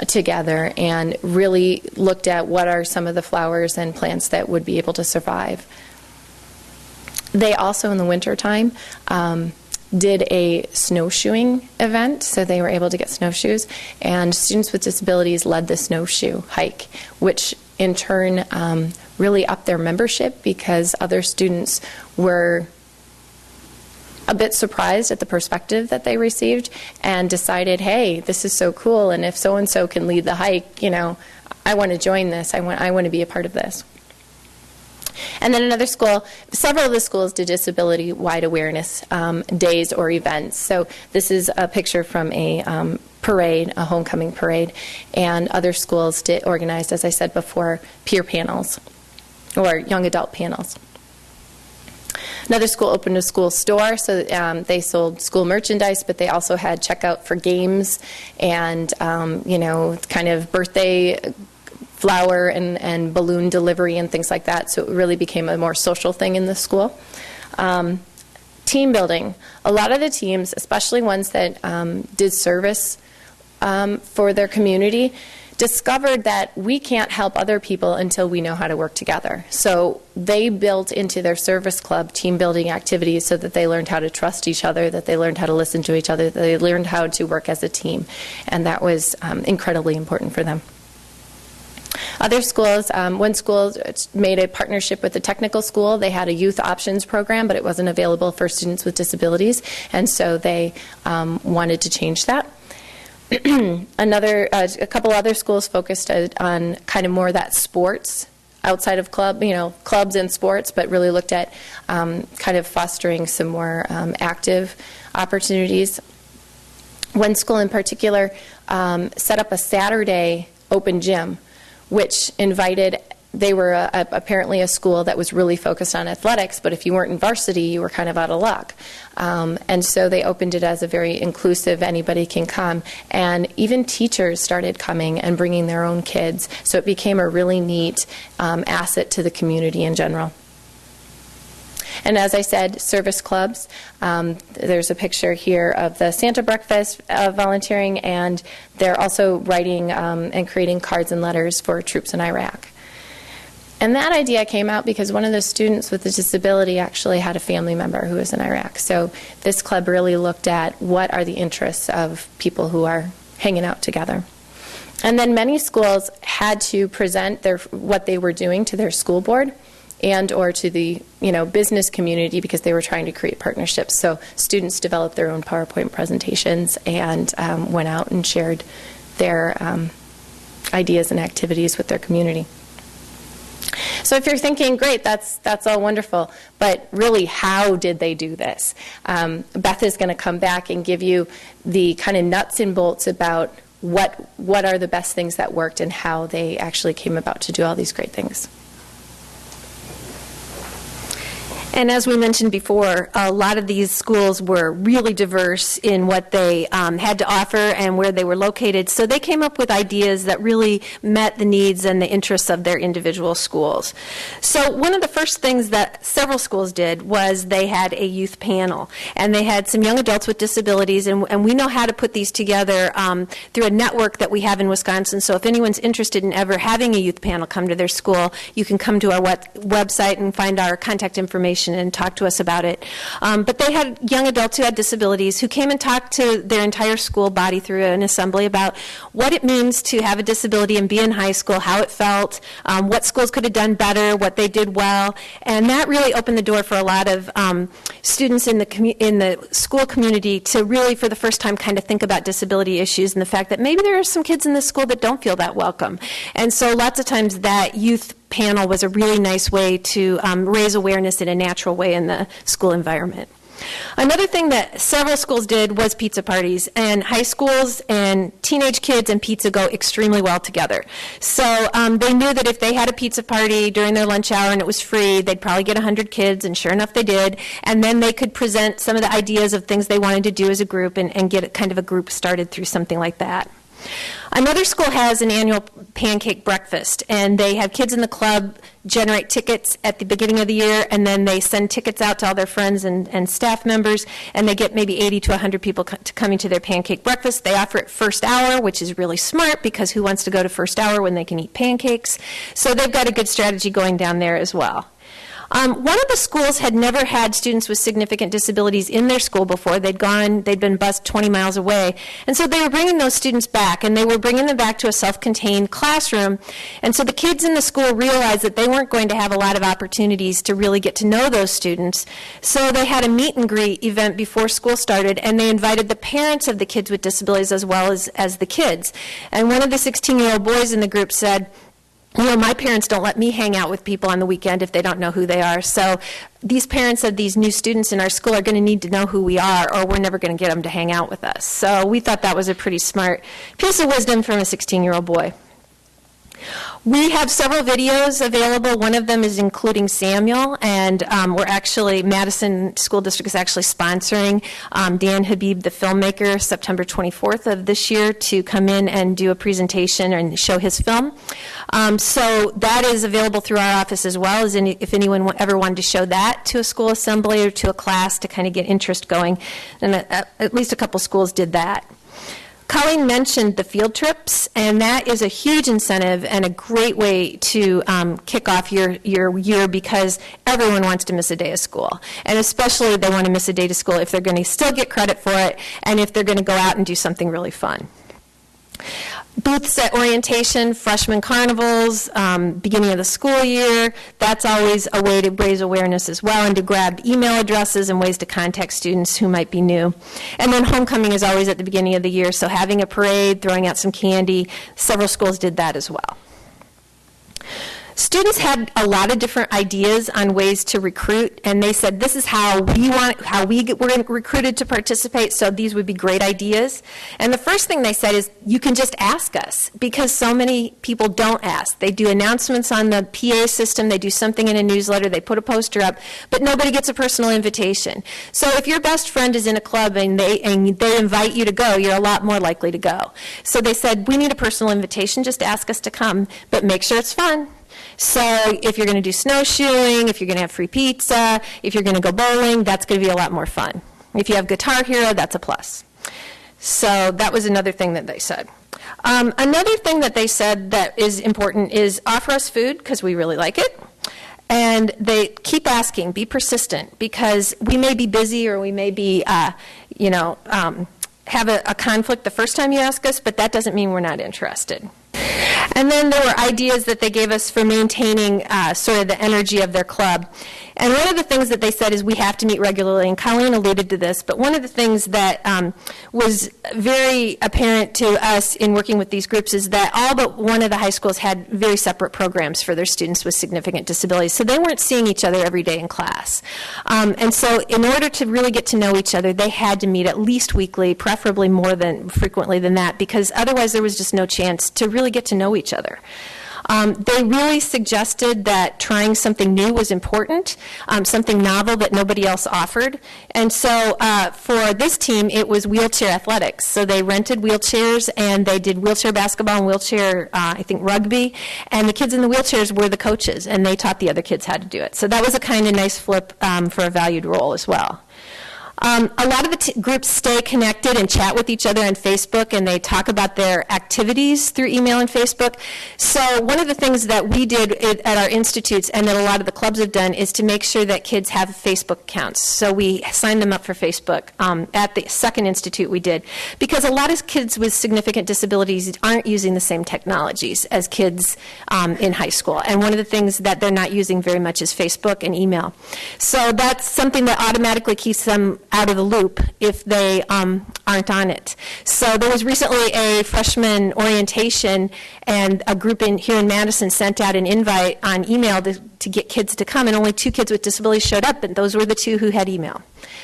together and really looked at what are some of the flowers and plants that would be able to survive. They also, in the wintertime, did a snowshoeing event, so they were able to get snowshoes, and students with disabilities led the snowshoe hike, which in turn really upped their membership because other students were a bit surprised at the perspective that they received and decided, hey, this is so cool, and if so-and-so can lead the hike, I want to join this. I want to be a part of this. And then another school, several of the schools did disability-wide awareness days or events. So this is a picture from a parade, a homecoming parade, and other schools organized, as I said before, peer panels or young adult panels. Another school opened a school store, so they sold school merchandise, but they also had checkout for games and, kind of birthday flower and balloon delivery and things like that, so it really became a more social thing in the school. Team building. A lot of the teams, especially ones that did service for their community, discovered that we can't help other people until we know how to work together. So they built into their service club team building activities so that they learned how to trust each other, that they learned how to listen to each other, that they learned how to work as a team. And that was incredibly important for them. Other schools, one school made a partnership with the technical school. They had a youth options program, but it wasn't available for students with disabilities, and so they wanted to change that. A couple other schools focused on kind of more that sports outside of clubs and sports, but really looked at kind of fostering some more active opportunities. One school in particular set up a Saturday open gym, which they were apparently a school that was really focused on athletics, but if you weren't in varsity, you were kind of out of luck. And so they opened it as a very inclusive, anybody can come. And even teachers started coming and bringing their own kids. So it became a really neat asset to the community in general. And as I said, service clubs. There's a picture here of the Santa breakfast volunteering, and they're also writing and creating cards and letters for troops in Iraq. And that idea came out because one of the students with a disability actually had a family member who was in Iraq. So this club really looked at what are the interests of people who are hanging out together. And then many schools had to present what they were doing to their school board and or to the business community because they were trying to create partnerships. So students developed their own PowerPoint presentations and went out and shared their ideas and activities with their community. So if you're thinking, great, that's all wonderful, but really, how did they do this? Beth is going to come back and give you the kind of nuts and bolts about what are the best things that worked and how they actually came about to do all these great things. And as we mentioned before, a lot of these schools were really diverse in what they had to offer and where they were located. So they came up with ideas that really met the needs and the interests of their individual schools. So one of the first things that several schools did was they had a youth panel. And they had some young adults with disabilities, and we know how to put these together through a network that we have in Wisconsin. So if anyone's interested in ever having a youth panel come to their school, you can come to our website and find our contact information and talk to us about it. But they had young adults who had disabilities who came and talked to their entire school body through an assembly about what it means to have a disability and be in high school, how it felt, what schools could have done better, what they did well. And that really opened the door for a lot of students in the school community to really, for the first time, kind of think about disability issues and the fact that maybe there are some kids in the school that don't feel that welcome. And so lots of times that youth panel was a really nice way to raise awareness in a natural way in the school environment. Another thing that several schools did was pizza parties, and high schools and teenage kids and pizza go extremely well together. So they knew that if they had a pizza party during their lunch hour and it was free, they'd probably get 100 kids, and sure enough they did, and then they could present some of the ideas of things they wanted to do as a group and get kind of a group started through something like that. Another school has an annual pancake breakfast, and they have kids in the club generate tickets at the beginning of the year, and then they send tickets out to all their friends and staff members, and they get maybe 80 to 100 people coming to their pancake breakfast. They offer it first hour, which is really smart because who wants to go to first hour when they can eat pancakes? So they've got a good strategy going down there as well. One of the schools had never had students with significant disabilities in their school before. They'd been bused 20 miles away. And so they were bringing those students back, and they were bringing them back to a self-contained classroom. And so the kids in the school realized that they weren't going to have a lot of opportunities to really get to know those students. So they had a meet and greet event before school started, and they invited the parents of the kids with disabilities as well as the kids. And one of the 16-year-old boys in the group said, my parents don't let me hang out with people on the weekend if they don't know who they are. So these parents of these new students in our school are going to need to know who we are, or we're never going to get them to hang out with us. So we thought that was a pretty smart piece of wisdom from a 16-year-old boy. We have several videos available. One of them is including Samuel, and Madison School District is actually sponsoring Dan Habib, the filmmaker, September 24th of this year to come in and do a presentation and show his film. So that is available through our office as well, as if anyone ever wanted to show that to a school assembly or to a class to kind of get interest going. And at least a couple schools did that. Colleen mentioned the field trips, and that is a huge incentive and a great way to kick off your year because everyone wants to miss a day of school. And especially they want to miss a day to school if they're going to still get credit for it and if they're going to go out and do something really fun. Booths at orientation, freshman carnivals, beginning of the school year, that's always a way to raise awareness as well and to grab email addresses and ways to contact students who might be new. And then homecoming is always at the beginning of the year, so having a parade, throwing out some candy, several schools did that as well. Students had a lot of different ideas on ways to recruit, and they said, this is how we were recruited to participate, so these would be great ideas. And the first thing they said is, you can just ask us, because so many people don't ask. They do announcements on the PA system, they do something in a newsletter, they put a poster up, but nobody gets a personal invitation. So if your best friend is in a club and they invite you to go, you're a lot more likely to go. So they said, we need a personal invitation, just ask us to come, but make sure it's fun. So if you're going to do snowshoeing, if you're going to have free pizza, if you're going to go bowling, that's going to be a lot more fun. If you have Guitar Hero, that's a plus. So that was another thing that they said. Another thing that they said that is important is offer us food because we really like it. And they keep asking, be persistent, because we may be busy or we may be, have a conflict the first time you ask us, but that doesn't mean we're not interested. And then there were ideas that they gave us for maintaining sort of the energy of their club. And one of the things that they said is we have to meet regularly, and Colleen alluded to this, but one of the things that was very apparent to us in working with these groups is that all but one of the high schools had very separate programs for their students with significant disabilities, so they weren't seeing each other every day in class. And so in order to really get to know each other, they had to meet at least weekly, preferably more than frequently than that, because otherwise there was just no chance to really get to know each other. They really suggested that trying something new was important, something novel that nobody else offered. And so for this team, it was wheelchair athletics. So they rented wheelchairs, and they did wheelchair basketball and wheelchair, rugby. And the kids in the wheelchairs were the coaches, and they taught the other kids how to do it. So that was a kind of nice flip for a valued role as well. A lot of the groups stay connected and chat with each other on Facebook, and they talk about their activities through email and Facebook. So one of the things that we did at our institutes and that a lot of the clubs have done is to make sure that kids have Facebook accounts. So we signed them up for Facebook. At the second institute we did, because a lot of kids with significant disabilities aren't using the same technologies as kids in high school. And one of the things that they're not using very much is Facebook and email. So that's something that automatically keeps them out of the loop if they aren't on it. So there was recently a freshman orientation, and a group here in Madison sent out an invite on email to get kids to come, and only 2 kids with disabilities showed up, and those were the 2 who had email.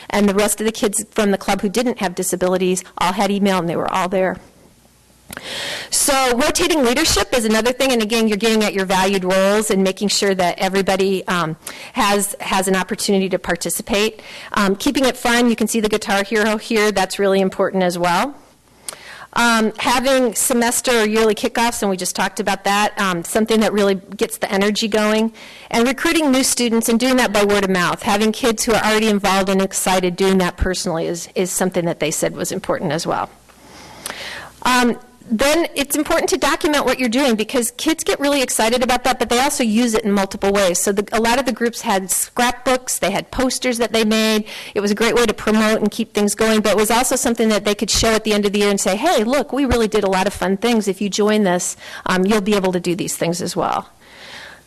And the rest of the kids from the club who didn't have disabilities all had email, and they were all there. So rotating leadership is another thing, and again, you're getting at your valued roles and making sure that everybody has an opportunity to participate. Keeping it fun, you can see the Guitar Hero here, that's really important as well. Having semester or yearly kickoffs, and we just talked about that, something that really gets the energy going. And recruiting new students and doing that by word of mouth. Having kids who are already involved and excited doing that personally is something that they said was important as well. Then it's important to document what you're doing, because kids get really excited about that, but they also use it in multiple ways. So a lot of the groups had scrapbooks, they had posters that they made. It was a great way to promote and keep things going, but it was also something that they could show at the end of the year and say, hey, look, we really did a lot of fun things. If you join this, you'll be able to do these things as well.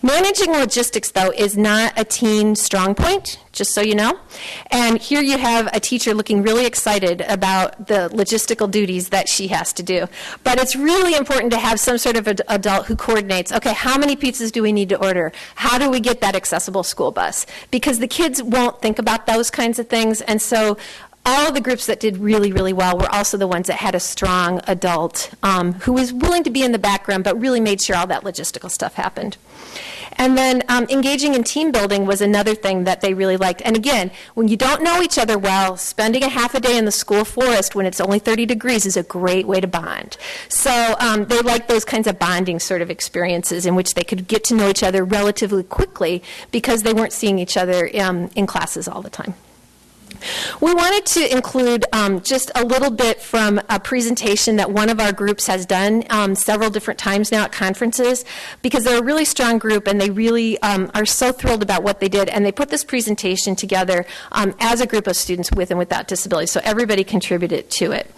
Managing logistics, though, is not a teen strong point, just so you know. And here you have a teacher looking really excited about the logistical duties that she has to do. But it's really important to have some sort of adult who coordinates, okay, how many pizzas do we need to order? How do we get that accessible school bus? Because the kids won't think about those kinds of things, and so all of the groups that did really, really well were also the ones that had a strong adult who was willing to be in the background but really made sure all that logistical stuff happened. And then engaging in team building was another thing that they really liked. And again, when you don't know each other well, spending a half a day in the school forest when it's only 30 degrees is a great way to bond. So they liked those kinds of bonding sort of experiences in which they could get to know each other relatively quickly because they weren't seeing each other in classes all the time. We wanted to include just a little bit from a presentation that one of our groups has done several different times now at conferences, because they're a really strong group and they really are so thrilled about what they did, and they put this presentation together as a group of students with and without disabilities, so everybody contributed to it.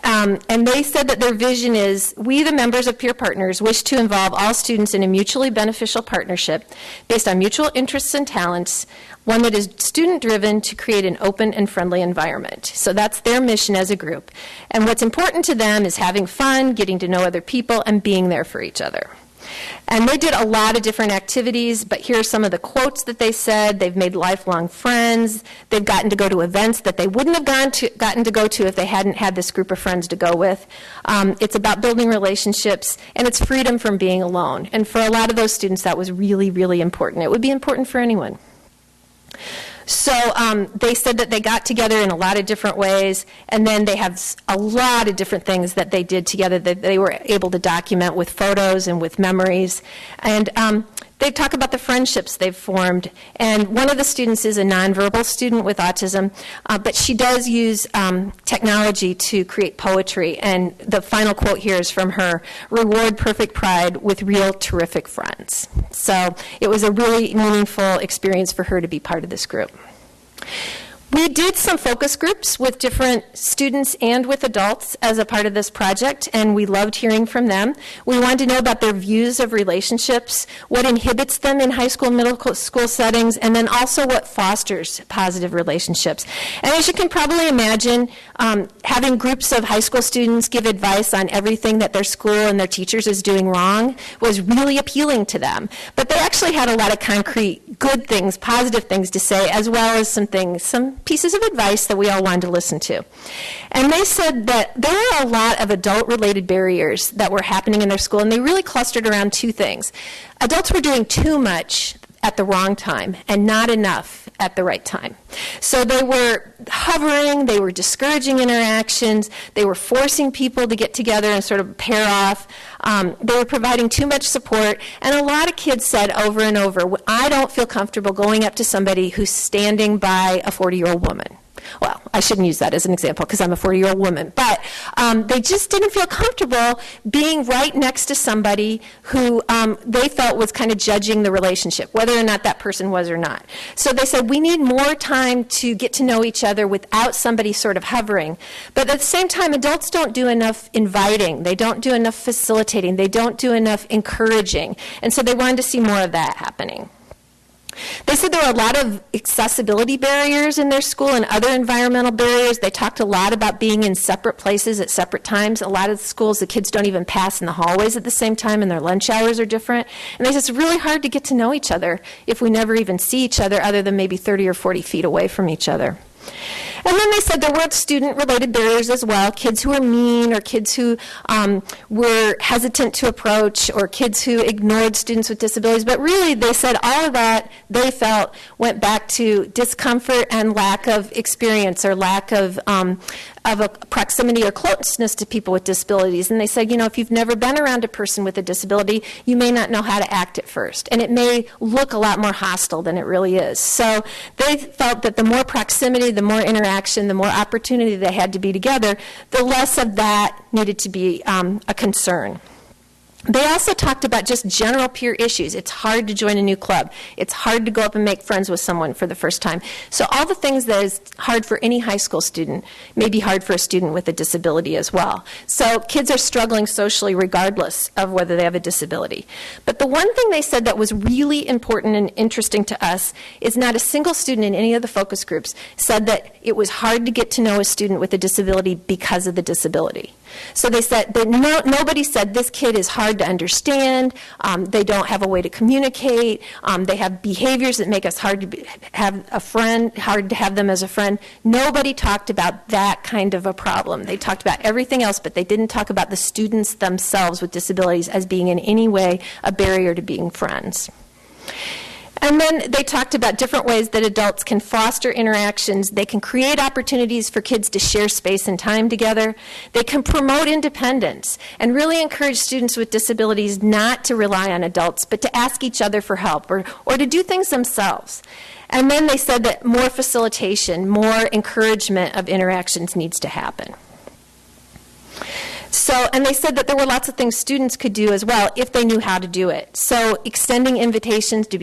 And they said that their vision is, we the members of peer partners wish to involve all students in a mutually beneficial partnership based on mutual interests and talents, one that is student-driven to create an open and friendly environment. So that's their mission as a group. And what's important to them is having fun, getting to know other people, and being there for each other. And they did a lot of different activities, but here are some of the quotes that they said. They've made lifelong friends. They've gotten to go to events that they wouldn't have gotten to go to if they hadn't had this group of friends to go with. It's about building relationships, and it's freedom from being alone. And for a lot of those students, that was really, really important. It would be important for anyone. So they said that they got together in a lot of different ways, and then they have a lot of different things that they did together that they were able to document with photos and with memories. And they talk about the friendships they've formed. And one of the students is a nonverbal student with autism, but she does use technology to create poetry. And the final quote here is from her: "Reward perfect pride with real terrific friends." So it was a really meaningful experience for her to be part of this group. We did some focus groups with different students and with adults as a part of this project, and we loved hearing from them. We wanted to know about their views of relationships, what inhibits them in high school, middle school settings, and then also what fosters positive relationships. And as you can probably imagine, having groups of high school students give advice on everything that their school and their teachers is doing wrong was really appealing to them. But they actually had a lot of concrete good things, positive things to say, as well as some pieces of advice that we all wanted to listen to. And they said that there are a lot of adult-related barriers that were happening in their school, and they really clustered around two things. Adults were doing too much at the wrong time and not enough at the right time. So they were hovering, they were discouraging interactions, they were forcing people to get together and sort of pair off. They were providing too much support, and a lot of kids said over and over, "I don't feel comfortable going up to somebody who's standing by a 40-year-old woman." Well, I shouldn't use that as an example because I'm a 40-year-old woman, but they just didn't feel comfortable being right next to somebody who they felt was kind of judging the relationship, whether or not that person was or not. So they said, we need more time to get to know each other without somebody sort of hovering. But at the same time, adults don't do enough inviting. They don't do enough facilitating. They don't do enough encouraging. And so they wanted to see more of that happening. They said there were a lot of accessibility barriers in their school and other environmental barriers. They talked a lot about being in separate places at separate times. A lot of the schools, the kids don't even pass in the hallways at the same time, and their lunch hours are different. And they said it's really hard to get to know each other if we never even see each other other than maybe 30 or 40 feet away from each other. And then they said there were student-related barriers as well, kids who were mean or kids who were hesitant to approach or kids who ignored students with disabilities. But really, they said all of that, they felt, went back to discomfort and lack of experience or lack of a proximity or closeness to people with disabilities. And they said, if you've never been around a person with a disability, you may not know how to act at first. And it may look a lot more hostile than it really is. So they felt that the more proximity, the more interaction, the more opportunity they had to be together, the less of that needed to be a concern. They also talked about just general peer issues. It's hard to join a new club. It's hard to go up and make friends with someone for the first time. So all the things that is hard for any high school student may be hard for a student with a disability as well. So kids are struggling socially regardless of whether they have a disability. But the one thing they said that was really important and interesting to us is not a single student in any of the focus groups said that it was hard to get to know a student with a disability because of the disability. So they said that nobody said this kid is hard to understand, they don't have a way to communicate, they have behaviors that make us hard to have them as a friend. Nobody talked about that kind of a problem. They talked about everything else, but they didn't talk about the students themselves with disabilities as being in any way a barrier to being friends. And then they talked about different ways that adults can foster interactions. They can create opportunities for kids to share space and time together. They can promote independence and really encourage students with disabilities not to rely on adults, but to ask each other for help or to do things themselves. And then they said that more facilitation, more encouragement of interactions needs to happen. So, and they said that there were lots of things students could do as well if they knew how to do it. So extending invitations to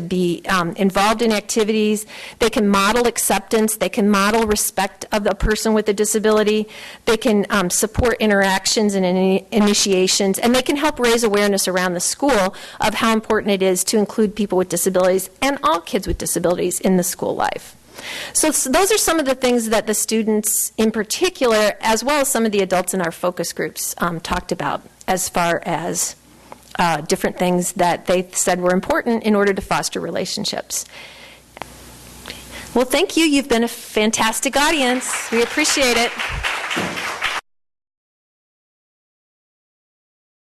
be involved in activities. They can model acceptance. They can model respect of the person with a disability. They can support interactions and initiations. And they can help raise awareness around the school of how important it is to include people with disabilities and all kids with disabilities in the school life. So those are some of the things that the students in particular, as well as some of the adults in our focus groups, talked about as far as different things that they said were important in order to foster relationships. Well, thank you. You've been a fantastic audience. We appreciate it.